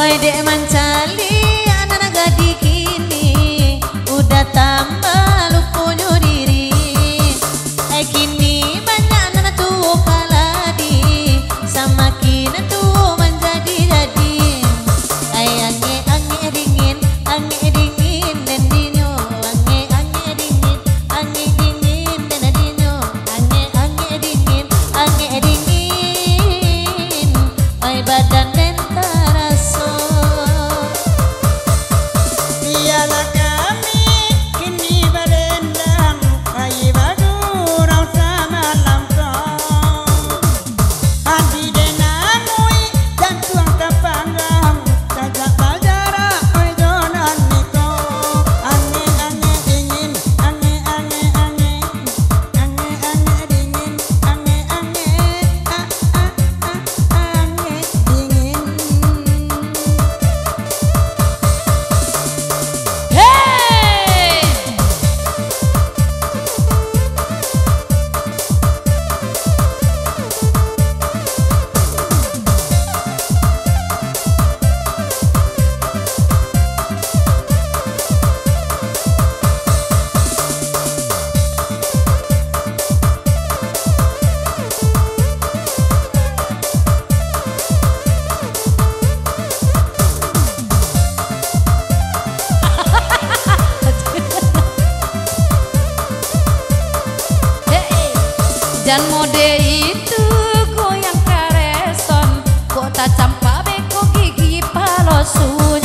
Oi dek mancali anak gadi kini udah tambah lupunya diri. Kini banyak anak tuh kaladi sama kini tuh menjadi-jadi. Ange ange dingin dan dinyo ange dingin dan dinyo ange dingin oi badan dan taraso. Biarlah kami kini berendam kayi bagurau sama langsung. Hati denamui dan tuang terpanggang sajak bajara oi donan niko. Ange dingin ange dingin ange dingin. Hey! Dan mode itu goyang kareson, kok tak campak beko gigi palosun.